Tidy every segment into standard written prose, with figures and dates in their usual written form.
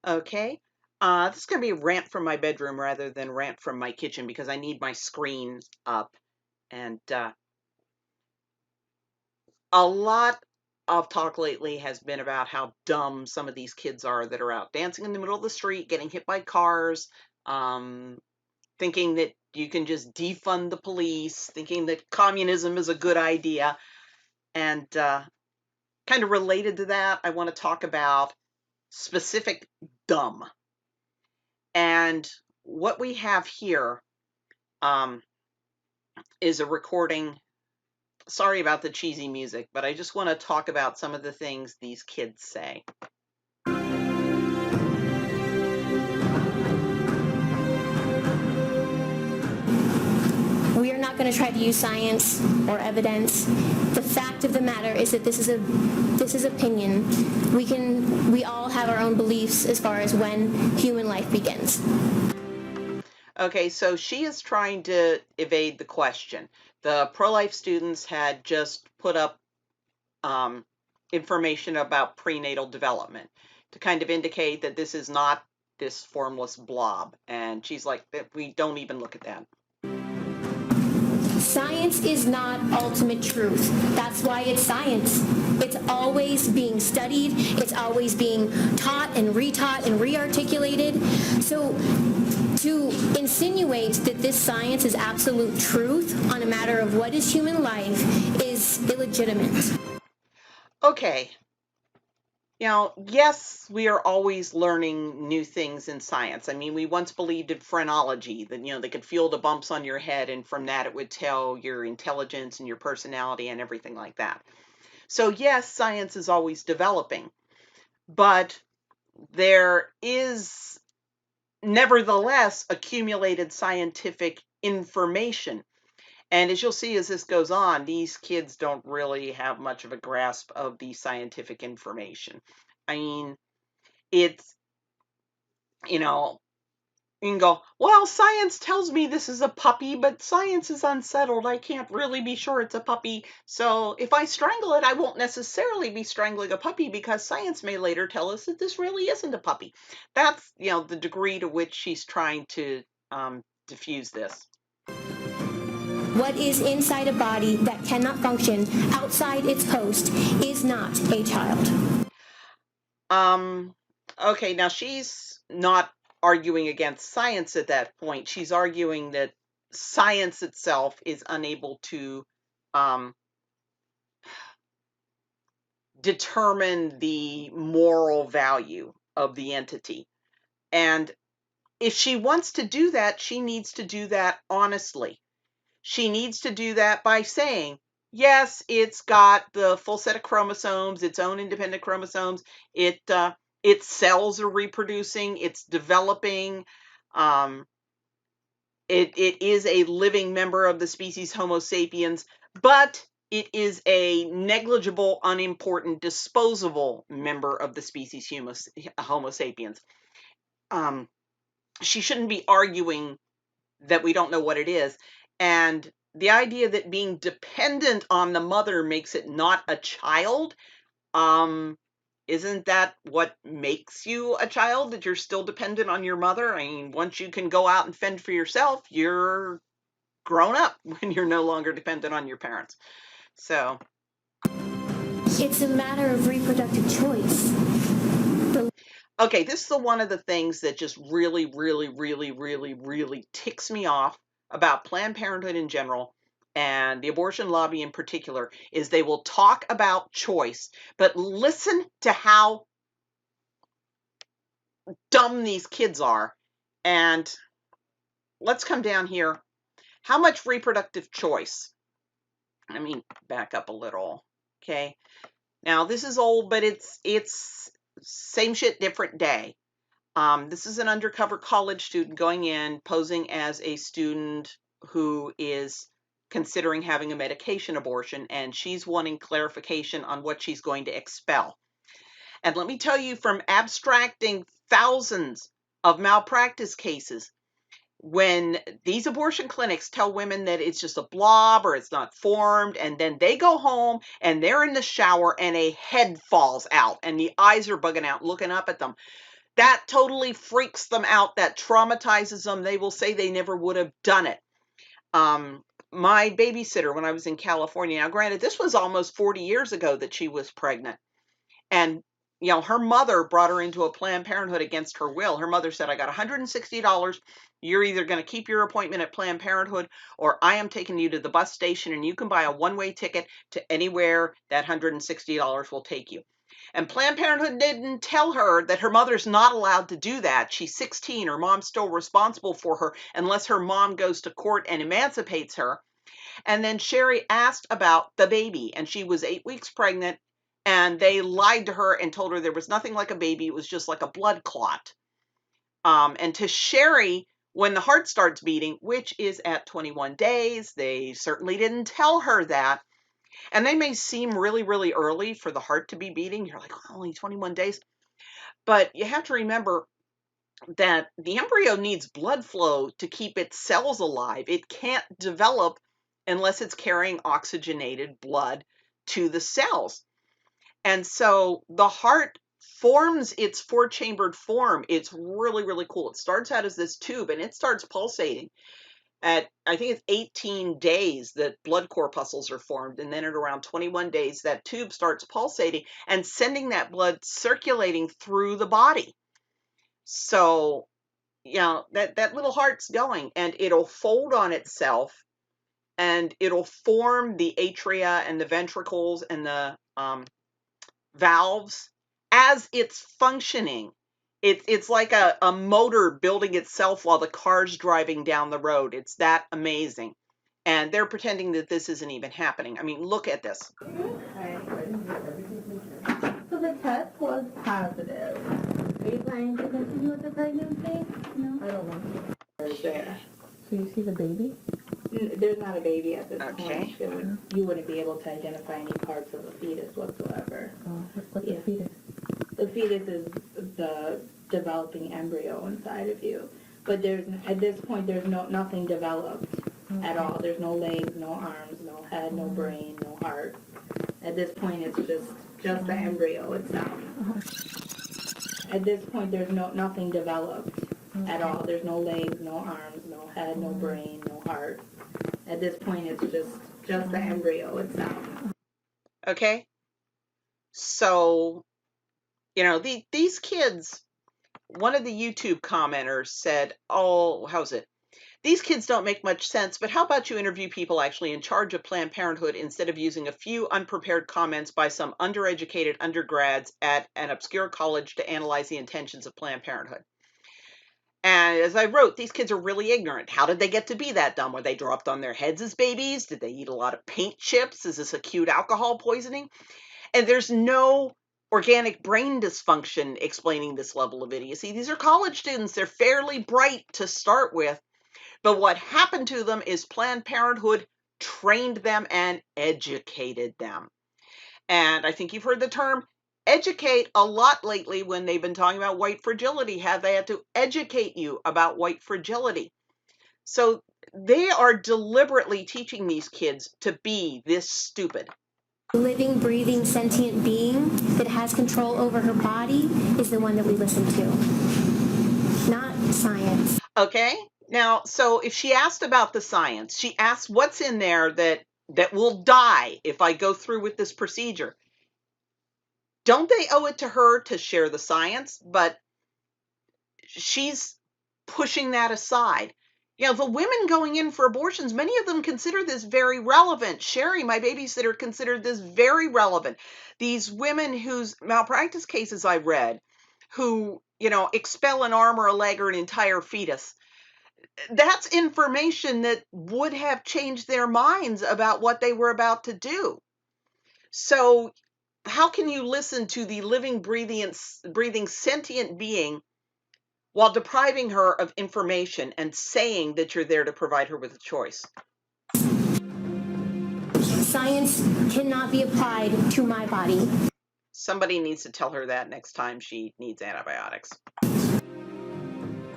Okay. This is going to be a rant from my bedroom rather than rant from my kitchen because I need my screen up. And a lot of talk lately has been about how dumb some of these kids are that are out dancing in the middle of the street, getting hit by cars, um, thinking that you can just defund the police, thinking that communism is a good idea. And kind of related to that, I want to talk about specific dumb. And what we have here um, is a recording. Sorry about the cheesy music, but I just want to talk about some of the things these kids say. We are not going to try to use science or evidence. The fact of the matter is that this is opinion. We all have our own beliefs as far as when human life begins. Okay, so she is trying to evade the question. The pro-life students had just put up information about prenatal development to kind of indicate that this is not this formless blob. And she's like, we don't even look at that. Science is not ultimate truth. That's why it's science. It's always being studied. It's always being taught and retaught and rearticulated. So to insinuate that this science is absolute truth on a matter of what is human life is illegitimate. Okay. Yes, we are always learning new things in science. I mean, we once believed in phrenology, that, they could feel the bumps on your head, and from that it would tell your intelligence and your personality and everything like that. So, yes, science is always developing, but there is nevertheless accumulated scientific information. And as you'll see as this goes on, these kids don't really have much of a grasp of the scientific information. I mean, it's, you know, you can go, well, science tells me this is a puppy, but science is unsettled. I can't really be sure it's a puppy. So if I strangle it, I won't necessarily be strangling a puppy because science may later tell us that this really isn't a puppy. That's, the degree to which she's trying to diffuse this. What is inside a body that cannot function outside its host is not a child. Okay, now she's not arguing against science at that point. She's arguing that science itself is unable to um, determine the moral value of the entity. And if she wants to do that, she needs to do that honestly. She needs to do that by saying, yes, it's got the full set of chromosomes, its own independent chromosomes. Its cells are reproducing, it's developing. Um, it is a living member of the species Homo sapiens, but it is a negligible, unimportant, disposable member of the species Homo sapiens. She shouldn't be arguing that we don't know what it is. And the idea that being dependent on the mother makes it not a child, isn't that what makes you a child, that you're still dependent on your mother? I mean, once you can go out and fend for yourself, you're grown up when you're no longer dependent on your parents. So It's a matter of reproductive choice. okay, this is one of the things that just really, really, really, really, really ticks me off about Planned Parenthood in general and the abortion lobby in particular is they will talk about choice, but listen to how dumb these kids are. And let's come down here. How much reproductive choice? Let me back up a little. Okay. Now this is old, but it's same shit, different day. This is an undercover college student going in, posing as a student who is considering having a medication abortion, and she's wanting clarification on what she's going to expel. And let me tell you, from abstracting thousands of malpractice cases, when these abortion clinics tell women that it's just a blob or it's not formed, and then they go home and they're in the shower and a head falls out and the eyes are bugging out looking up at them, That totally freaks them out. That traumatizes them. They will say they never would have done it. My babysitter when I was in California, now granted, this was almost 40 years ago that she was pregnant. And, her mother brought her into a Planned Parenthood against her will. Her mother said, I got $160. You're either going to keep your appointment at Planned Parenthood or I am taking you to the bus station and you can buy a one-way ticket to anywhere that $160 will take you. And Planned Parenthood didn't tell her that her mother's not allowed to do that. She's 16. Her mom's still responsible for her unless her mom goes to court and emancipates her. And then Sherry asked about the baby, and she was 8 weeks pregnant, and they lied to her and told her there was nothing like a baby. It was just like a blood clot. And to Sherry, when the heart starts beating, which is at 21 days, they certainly didn't tell her that. And they may seem really, really early for the heart to be beating. You're like, oh, only 21 days. But you have to remember that the embryo needs blood flow to keep its cells alive. It can't develop unless it's carrying oxygenated blood to the cells. And so the heart forms its four-chambered form. It's really, really cool. It starts out as this tube and it starts pulsating. At, I think it's 18 days that blood corpuscles are formed. And then at around 21 days, that tube starts pulsating and sending that blood circulating through the body. So, that little heart's going and it'll fold on itself and it'll form the atria and the ventricles and the valves as it's functioning. It's like a motor building itself while the car's driving down the road. It's that amazing. And they're pretending that this isn't even happening. I mean, look at this. So the test was positive. Are you planning to continue with the pregnancy? No. I don't want to. Is there? So you see the baby? There's not a baby at this Okay. point. You wouldn't be able to identify any parts of the fetus whatsoever. Oh, what's the Yeah. fetus? The fetus is the developing embryo inside of you. But at this point there's nothing developed at all. There's no legs, no arms, no head, no brain, no heart. At this point it's just the embryo itself. At this point there's nothing developed at all. There's no legs, no arms, no head, no brain, no heart. At this point it's just the embryo itself. Okay. So, these kids, one of the YouTube commenters said, oh, how's it? These kids don't make much sense, but how about you interview people actually in charge of Planned Parenthood instead of using a few unprepared comments by some undereducated undergrads at an obscure college to analyze the intentions of Planned Parenthood? And as I wrote, these kids are really ignorant. How did they get to be that dumb? Were they dropped on their heads as babies? Did they eat a lot of paint chips? Is this acute alcohol poisoning? And there's no organic brain dysfunction explaining this level of idiocy. These are college students. They're fairly bright to start with. But what happened to them is Planned Parenthood trained them and educated them. And I think you've heard the term educate a lot lately when they've been talking about white fragility. Have they had to educate you about white fragility? So they are deliberately teaching these kids to be this stupid. Living, breathing, sentient being that has control over her body is the one that we listen to, not science. Okay. Now, so if she asked about the science, she asked what's in there that will die if I go through with this procedure. Don't they owe it to her to share the science? But she's pushing that aside. The women going in for abortions, many of them consider this very relevant. Sherry, my babysitter, considered this very relevant. These women whose malpractice cases I read, who, expel an arm or a leg or an entire fetus, that's information that would have changed their minds about what they were about to do. So how can you listen to the living, breathing sentient being while depriving her of information and saying that you're there to provide her with a choice? Science cannot be applied to my body. Somebody needs to tell her that next time she needs antibiotics.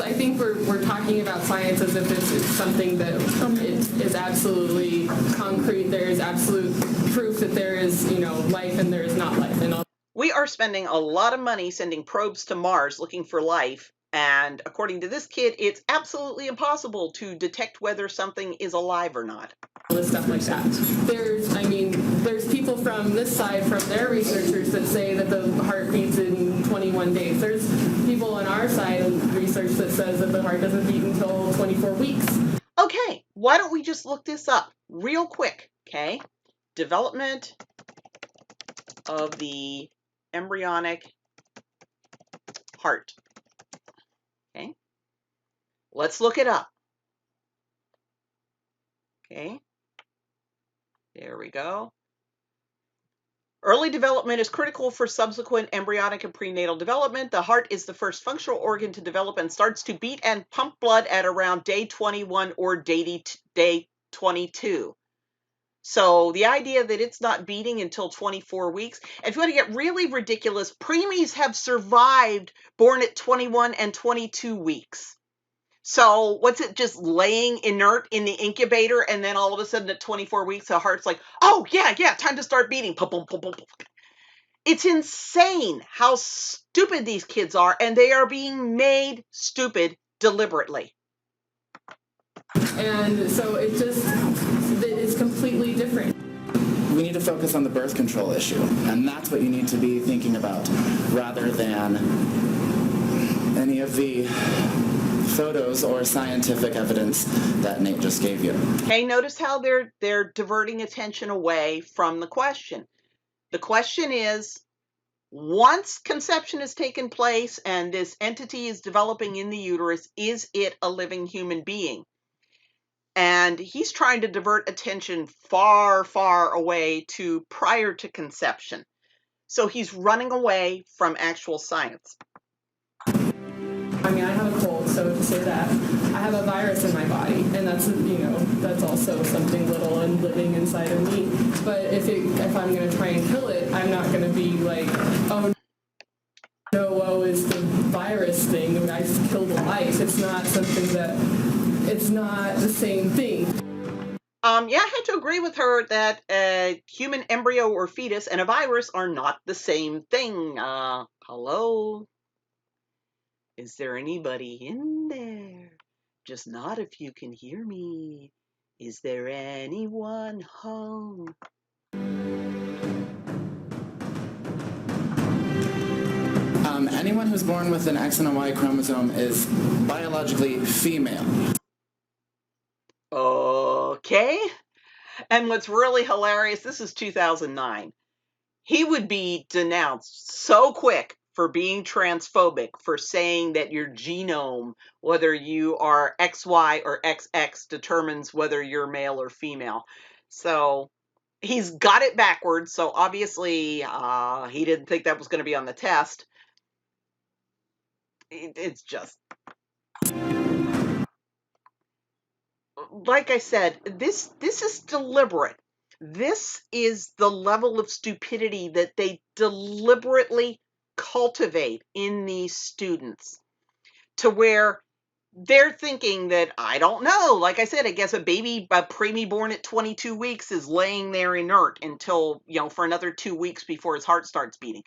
I think we're talking about science as if it's something that is absolutely concrete. There is absolute proof that there is, life and there is not life. And We are spending a lot of money sending probes to Mars looking for life, and according to this kid, it's absolutely impossible to detect whether something is alive or not. Stuff like that. There's people from this side, from their researchers, that say that the heart beats in 21 days. There's people on our side of research that says that the heart doesn't beat until 24 weeks. Okay, why don't we just look this up real quick, okay? Development of the embryonic heart. Okay, let's look it up. Okay, there we go. Early development is critical for subsequent embryonic and prenatal development. The heart is the first functional organ to develop and starts to beat and pump blood at around day 21 or day 22. So the idea that it's not beating until 24 weeks, and if you want to get really ridiculous, preemies have survived born at 21 and 22 weeks. So what's it, just laying inert in the incubator, and then all of a sudden at 24 weeks, the heart's like, oh, yeah, time to start beating. It's insane how stupid these kids are, and they are being made stupid deliberately. And so it's completely different. We need to focus on the birth control issue, and that's what you need to be thinking about, rather than any of the photos or scientific evidence that Nate just gave you. Okay, notice how they're diverting attention away from the question. The question is, once conception has taken place and this entity is developing in the uterus, is it a living human being? And he's trying to divert attention far, far away to prior to conception. So he's running away from actual science. I have a cold, so to say that, I have a virus in my body, and that's also something little and living inside of me. But if I'm going to try and kill it, I'm not going to be like, oh no, woe is the virus thing, and I just killed a life. It's not the same thing. Yeah, I had to agree with her that a human embryo or fetus and a virus are not the same thing. Hello? Is there anybody in there? Just nod if you can hear me. Is there anyone home? Anyone who's born with an X and a Y chromosome is biologically female. Okay. And what's really hilarious, this is 2009. He would be denounced so quick for being transphobic, for saying that your genome, whether you are XY or XX, determines whether you're male or female. So he's got it backwards. So obviously he didn't think that was going to be on the test. It's just, like I said, this is deliberate. This is the level of stupidity that they deliberately cultivate in these students, to where they're thinking that, I don't know, like I said, I guess a preemie born at 22 weeks is laying there inert until, for another 2 weeks before his heart starts beating.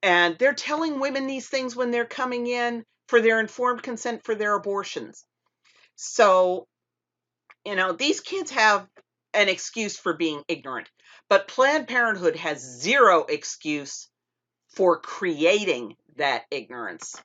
And they're telling women these things when they're coming in for their informed consent for their abortions. So, these kids have an excuse for being ignorant, but Planned Parenthood has zero excuse for creating that ignorance.